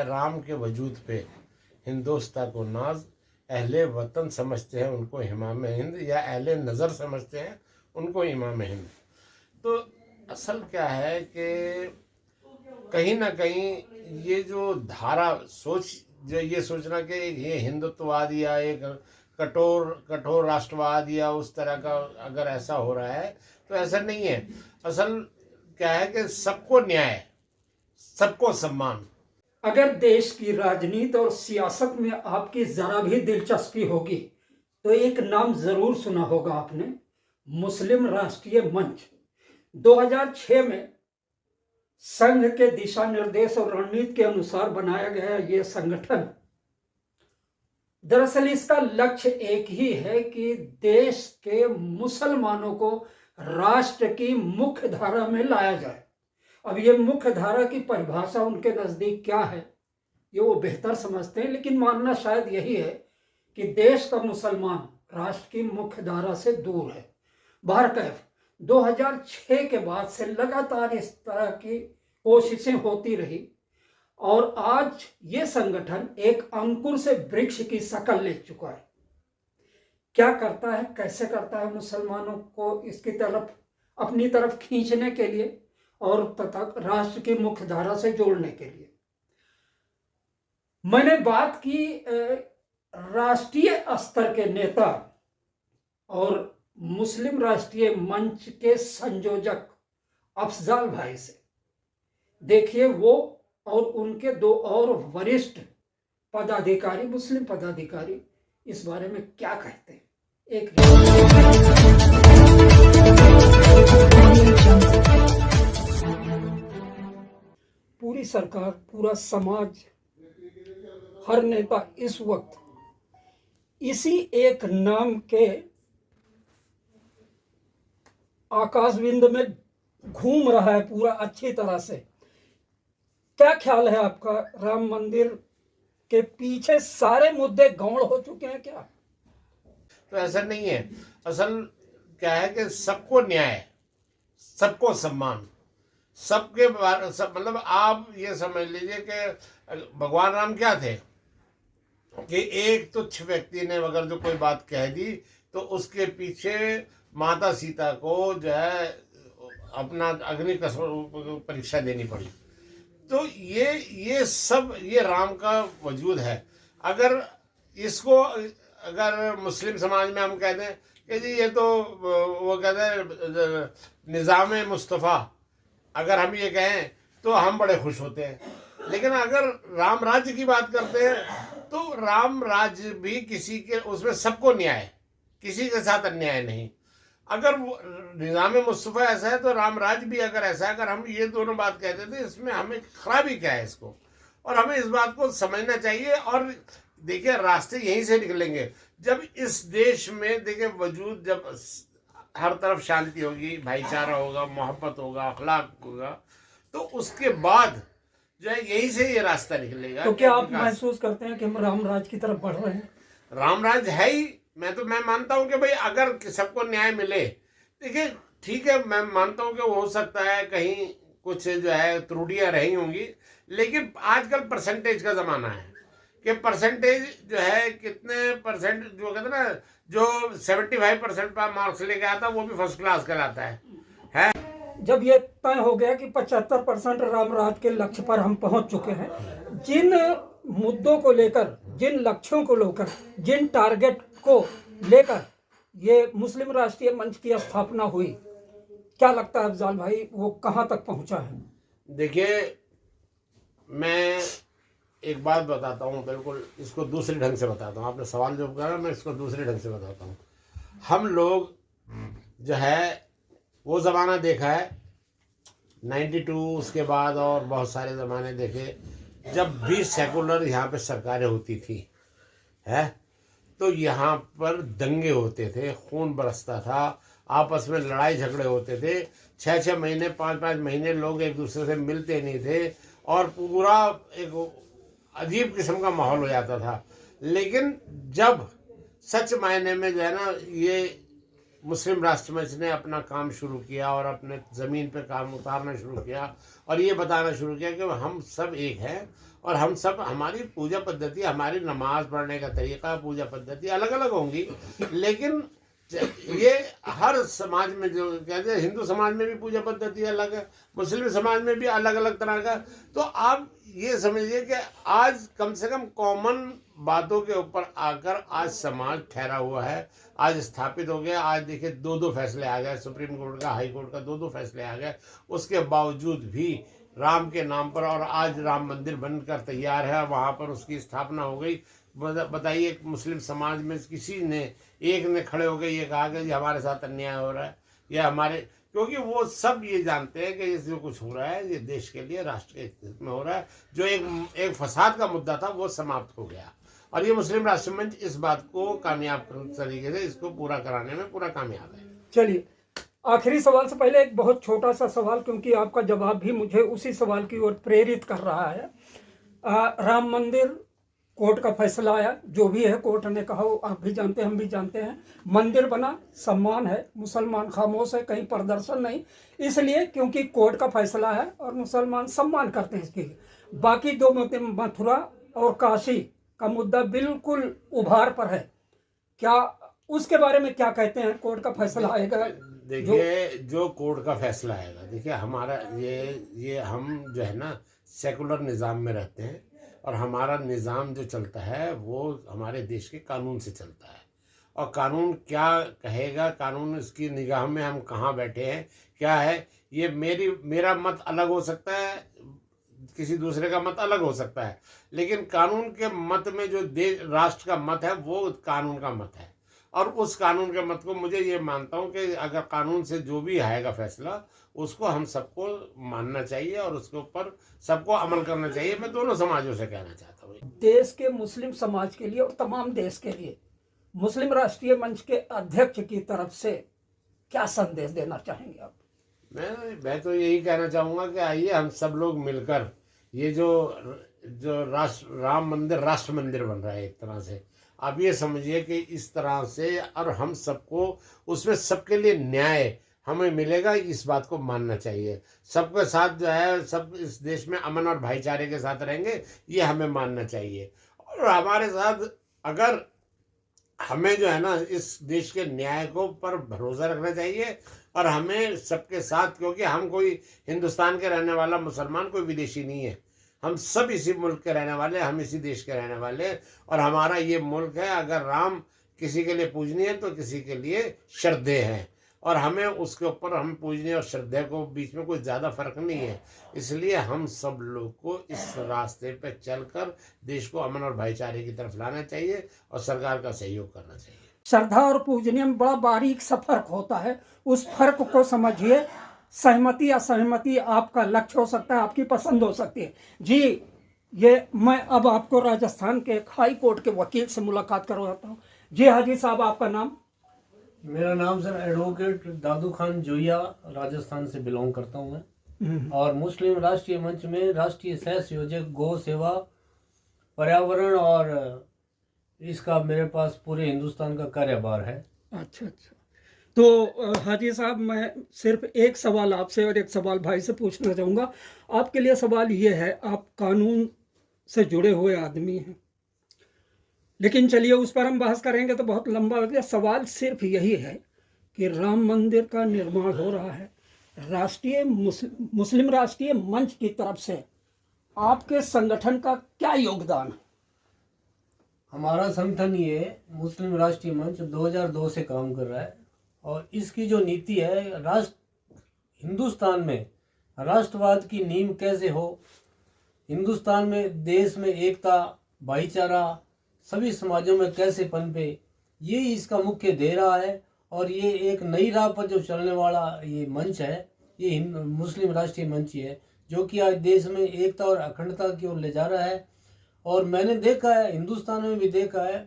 राम के वजूद पे हिंदोस्तां को नाज, अहले वतन समझते हैं उनको इमाम हिंद, या अहले नज़र समझते हैं उनको इमाम हिंद। तो असल क्या है कि कहीं ना कहीं ये जो धारा सोच, जो ये सोचना कि ये हिंदुत्ववाद या एक कठोर राष्ट्रवाद या उस तरह का अगर ऐसा हो रहा है तो ऐसा नहीं है। असल क्या है कि सबको न्याय, सबको सम्मान। अगर देश की राजनीति और सियासत में आपकी जरा भी दिलचस्पी होगी तो एक नाम जरूर सुना होगा आपने, मुस्लिम राष्ट्रीय मंच। 2006 में संघ के दिशा निर्देश और रणनीति के अनुसार बनाया गया ये संगठन, दरअसल इसका लक्ष्य एक ही है कि देश के मुसलमानों को राष्ट्र की मुख्य धारा में लाया जाए। अब ये मुख्य धारा की परिभाषा उनके नजदीक क्या है ये वो बेहतर समझते हैं, लेकिन मानना शायद यही है कि देश का मुसलमान राष्ट्र की मुख्य धारा से दूर है। बहरकैफ 2006 के बाद से लगातार इस तरह की कोशिशें होती रही और आज ये संगठन एक अंकुर से वृक्ष की शक्ल ले चुका है। क्या करता है, कैसे करता है मुसलमानों को इसकी तरफ, अपनी तरफ खींचने के लिए और तथा राष्ट्र की मुख्य धारा से जोड़ने के लिए। मैंने बात की राष्ट्रीय स्तर के नेता और मुस्लिम राष्ट्रीय मंच के संयोजक अफजाल भाई से। देखिए वो और उनके दो और वरिष्ठ पदाधिकारी, मुस्लिम पदाधिकारी, इस बारे में क्या कहते हैं। एक पूरी सरकार, पूरा समाज, हर नेता इस वक्त इसी एक नाम के आकाशविंद में घूम रहा है पूरा अच्छी तरह से। क्या ख्याल है आपका, राम मंदिर के पीछे सारे मुद्दे गौण हो चुके हैं क्या? तो ऐसा नहीं है। असल क्या है कि सबको न्याय, सबको सम्मान, सबके मतलब आप ये समझ लीजिए कि भगवान राम क्या थे कि एक तुच्छ व्यक्ति ने अगर जो कोई बात कह दी तो उसके पीछे माता सीता को जो है अपना अग्नि परीक्षा देनी पड़ी। तो ये सब ये राम का वजूद है। अगर इसको अगर मुस्लिम समाज में हम कह दें कि जी ये तो वो कहते हैं निज़ाम मुस्तफ़ा, अगर हम ये कहें तो हम बड़े खुश होते हैं। लेकिन अगर राम राज्य की बात करते हैं तो राम राज्य भी किसी के, उसमें सबको न्याय, किसी के साथ अन्याय नहीं। अगर निज़ाम मुस्तफ़ा ऐसा है तो राम राज्य भी अगर ऐसा है, अगर हम ये दोनों बात कहते थे इसमें हमें खराबी क्या है इसको, और हमें इस बात को समझना चाहिए। और देखिए रास्ते यहीं से निकलेंगे जब इस देश में देखिए वजूद, जब हर तरफ शांति होगी, भाईचारा होगा, मोहब्बत होगा, अखलाक होगा, तो उसके बाद जो है यहीं से ये रास्ता निकलेगा। तो क्या आप महसूस करते हैं कि हम राम राज की तरफ बढ़ रहे हैं? राम राज है ही। मैं मानता हूं कि भाई अगर सबको न्याय मिले, देखिए ठीक है, मैं मानता हूं कि वो हो सकता है कहीं कुछ जो है त्रुटियां रही होंगी, लेकिन आजकल परसेंटेज का ज़माना है कि परसेंटेज जो है कितने परसेंट, जो कहते हैं ना, जो 75% पर मार्क्स लेके आता वो भी फर्स्ट क्लास कहलाता है। जब ये तय हो गया कि 75% राम राज के लक्ष्य पर हम पहुंच चुके हैं, जिन मुद्दों को लेकर, जिन लक्ष्यों को लेकर, जिन टारगेट को लेकर ये मुस्लिम राष्ट्रीय मंच की स्थापना हुई, क्या लगता है अफजाल भाई वो कहां तक पहुंचा है? देखिए मैं एक बात बताता हूँ, बिल्कुल इसको दूसरे ढंग से बताता हूँ। आपने सवाल जो करा मैं इसको दूसरे ढंग से बताता हूँ। हम लोग जो है वो ज़माना देखा है 92, उसके बाद और बहुत सारे ज़माने देखे जब भी सेकुलर यहाँ पे सरकारें होती थी है, तो यहाँ पर दंगे होते थे, खून बरसता था, आपस में लड़ाई झगड़े होते थे, 6-6 महीने 5-5 महीने लोग एक दूसरे से मिलते नहीं थे और पूरा एक अजीब किस्म का माहौल हो जाता था। लेकिन जब सच मायने में जो है ना ये मुस्लिम राष्ट्र मंच ने अपना काम शुरू किया और अपने ज़मीन पे काम उतारना शुरू किया और ये बताना शुरू किया कि हम सब एक हैं और हम सब, हमारी पूजा पद्धति, हमारी नमाज पढ़ने का तरीका, पूजा पद्धति अलग अलग होंगी, लेकिन ये हर समाज में जो कहते हैं, हिंदू समाज में भी पूजा पद्धति अलग है, मुस्लिम समाज में भी अलग अलग तरह का। तो आप ये समझिए कि आज कम से कम कॉमन बातों के ऊपर आकर आज समाज ठहरा हुआ है, आज स्थापित हो गया। आज देखिए 2-2 फैसले आ गए, सुप्रीम कोर्ट का, हाई कोर्ट का 2-2 फैसले आ गए। उसके बावजूद भी राम के नाम पर, और आज राम मंदिर बनकर तैयार है, वहाँ पर उसकी स्थापना हो गई। बताइए, मुस्लिम समाज में किसी ने, एक ने खड़े होकर ये कहा कि ये हमारे साथ अन्याय हो रहा है, या हमारे, क्योंकि वो सब ये जानते हैं कि ये जो कुछ हो रहा है ये देश के लिए, राष्ट्र के हित में हो रहा है। जो एक फसाद का मुद्दा था वो समाप्त हो गया, और ये मुस्लिम राष्ट्र मंच इस बात को कामयाब तरीके से इसको पूरा कराने में पूरा कामयाब है। चलिए, आखिरी सवाल से पहले एक बहुत छोटा सा सवाल, क्योंकि आपका जवाब भी मुझे उसी सवाल की ओर प्रेरित कर रहा है। राम मंदिर, कोर्ट का फैसला आया, जो भी है कोर्ट ने कहा, आप भी जानते हैं, हम भी जानते हैं। मंदिर बना, सम्मान है, मुसलमान खामोश है, कहीं प्रदर्शन नहीं, इसलिए क्योंकि कोर्ट का फैसला है और मुसलमान सम्मान करते हैं इसकी। बाकी 2 मुद्दे, मथुरा और काशी का मुद्दा बिल्कुल उभार पर है। क्या उसके बारे में क्या कहते हैं? कोर्ट का फैसला आएगा, देखिए जो कोर्ट का फैसला आएगा, देखिए हमारा ये हम जो है ना सेकुलर निज़ाम में रहते हैं, और हमारा निज़ाम जो चलता है वो हमारे देश के कानून से चलता है। और कानून क्या कहेगा, कानून इसकी निगाह में हम कहाँ बैठे हैं, क्या है, ये मेरा मत अलग हो सकता है, किसी दूसरे का मत अलग हो सकता है, लेकिन कानून के मत में जो देश राष्ट्र का मत है वो कानून का मत है। और उस कानून के मत को, मुझे ये मानता हूँ कि अगर कानून से जो भी आएगा फैसला, उसको हम सबको मानना चाहिए और उसके ऊपर सबको अमल करना चाहिए। मैं दोनों समाजों से कहना चाहता हूँ। देश के मुस्लिम समाज के लिए और तमाम देश के लिए मुस्लिम राष्ट्रीय मंच के अध्यक्ष की तरफ से क्या संदेश देना चाहेंगे आप? मैं तो यही कहना चाहूँगा कि आइए हम सब लोग मिलकर, ये जो राम मंदिर राष्ट्र मंदिर बन रहा है एक तरह से, आप ये समझिए कि इस तरह से, और हम सबको उसमें सबके लिए न्याय हमें मिलेगा, इस बात को मानना चाहिए। सबके साथ जो है, सब इस देश में अमन और भाईचारे के साथ रहेंगे, ये हमें मानना चाहिए। और हमारे साथ अगर हमें जो है ना इस देश के न्याय को पर भरोसा रखना चाहिए, और हमें सबके साथ, क्योंकि हम कोई हिंदुस्तान के रहने वाला मुसलमान कोई विदेशी नहीं है, हम सब इसी मुल्क के रहने वाले, हम इसी देश के रहने वाले, और हमारा ये मुल्क है। अगर राम किसी के लिए पूजनीय है तो किसी के लिए श्रद्धेय है, और हमें उसके ऊपर, हम पूजनीय और श्रद्धेय को बीच में कोई ज़्यादा फर्क नहीं है। इसलिए हम सब लोग को इस रास्ते पे चलकर देश को अमन और भाईचारे की तरफ लाना चाहिए, और सरकार का सहयोग करना चाहिए। श्रद्धा और पूजनीय में बड़ा बारीक सा फर्क होता है, उस फर्क को समझिए। सहमति असहमति आपका लक्ष्य हो सकता है, आपकी पसंद हो सकती है। जी, ये मैं अब आपको राजस्थान के एक हाई कोर्ट के वकील से मुलाकात करवाता हूँ। जी हाजी साहब, आपका नाम? मेरा नाम सर एडवोकेट दादू खान जोया, राजस्थान से बिलोंग करता हूँ मैं, और मुस्लिम राष्ट्रीय मंच में राष्ट्रीय सह संयोजक गौ सेवा, पर्यावरण, और इसका मेरे पास पूरे हिंदुस्तान का कार्यभार है। अच्छा अच्छा। तो हाजी साहब, मैं सिर्फ एक सवाल आपसे और एक सवाल भाई से पूछना चाहूँगा। आपके लिए सवाल ये है, आप कानून से जुड़े हुए आदमी हैं, लेकिन चलिए उस पर हम बहस करेंगे तो बहुत लंबा हो गया। सवाल सिर्फ यही है कि राम मंदिर का निर्माण हो रहा है, राष्ट्रीय मुस्लिम राष्ट्रीय मंच की तरफ से आपके संगठन का क्या योगदान है? हमारा संगठन ये मुस्लिम राष्ट्रीय मंच 2002 से काम कर रहा है, और इसकी जो नीति है, हिंदुस्तान में राष्ट्रवाद की नींव कैसे हो, हिंदुस्तान में देश में एकता, भाईचारा सभी समाजों में कैसे पनपे, ये इसका मुख्य ध्येय रहा है। और ये एक नई राह पर जो चलने वाला ये मंच है, ये मुस्लिम राष्ट्रीय मंच ही है, जो कि आज देश में एकता और अखंडता की ओर ले जा रहा है। और मैंने देखा है, हिंदुस्तान में भी देखा है,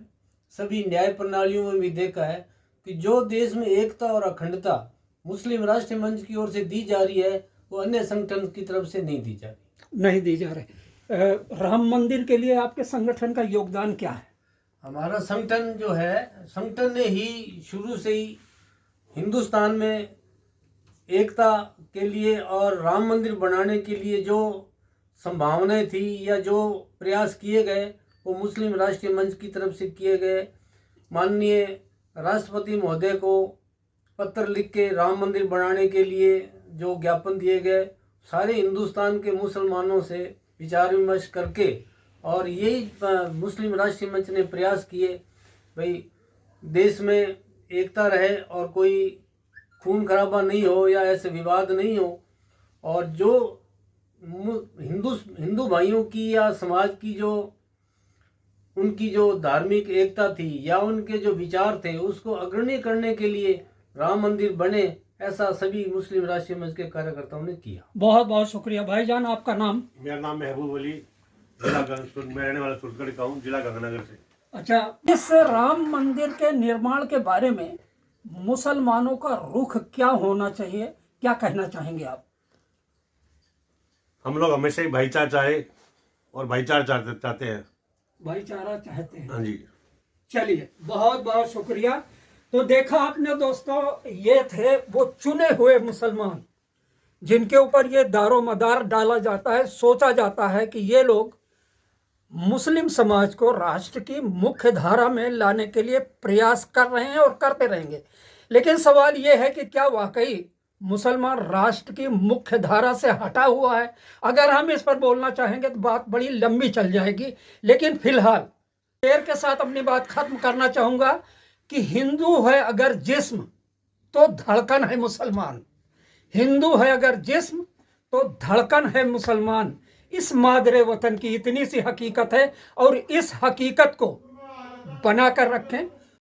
सभी न्याय प्रणालियों में भी देखा है कि जो देश में एकता और अखंडता मुस्लिम राष्ट्रीय मंच की ओर से दी जा रही है, वो अन्य संगठन की तरफ से नहीं दी जा रही। नहीं दी जा रही। राम मंदिर के लिए आपके संगठन का योगदान क्या है? हमारा संगठन जो है, संगठन ने ही शुरू से ही हिंदुस्तान में एकता के लिए और राम मंदिर बनाने के लिए जो संभावनाएं थी या जो प्रयास किए गए वो मुस्लिम राष्ट्रीय मंच की तरफ से किए गए। माननीय राष्ट्रपति महोदय को पत्र लिख के राम मंदिर बनाने के लिए जो ज्ञापन दिए गए, सारे हिंदुस्तान के मुसलमानों से विचार विमर्श करके और यही मुस्लिम राष्ट्रीय मंच ने प्रयास किए भाई देश में एकता रहे और कोई खून खराबा नहीं हो या ऐसे विवाद नहीं हो, और जो हिंदू भाइयों की या समाज की जो उनकी जो धार्मिक एकता थी या उनके जो विचार थे उसको अग्रणी करने के लिए राम मंदिर बने, ऐसा सभी मुस्लिम राष्ट्रीय मंच के कार्यकर्ताओं ने किया। बहुत बहुत शुक्रिया भाईजान। आपका नाम? मेरा नाम महबूब अली, मैं रहने वाला सुरगढ़ का हूँ, जिला गंगानगर से। अच्छा, इस राम मंदिर के निर्माण के बारे में मुसलमानों का रुख क्या होना चाहिए, क्या कहना चाहेंगे आप? हम लोग हमेशा ही भाईचारा चाहे और भाईचारा चाहते हैं। भाईचारा चाहते हैं। हाँ जी। चलिए, बहुत बहुत शुक्रिया। तो देखा आपने दोस्तों, ये थे वो चुने हुए मुसलमान जिनके ऊपर ये दारोमदार डाला जाता है, सोचा जाता है कि ये लोग मुस्लिम समाज को राष्ट्र की मुख्य धारा में लाने के लिए प्रयास कर रहे हैं और करते रहेंगे। लेकिन सवाल ये है कि क्या वाकई मुसलमान राष्ट्र की मुख्य धारा से हटा हुआ है? अगर हम इस पर बोलना चाहेंगे तो बात बड़ी लंबी चल जाएगी, लेकिन फिलहाल शेर के साथ अपनी बात खत्म करना चाहूँगा कि हिंदू है अगर जिस्म तो धड़कन है मुसलमान। हिंदू है अगर जिस्म तो धड़कन है मुसलमान। इस मादरे वतन की इतनी सी हकीकत है और इस हकीकत को बनाकर रखें।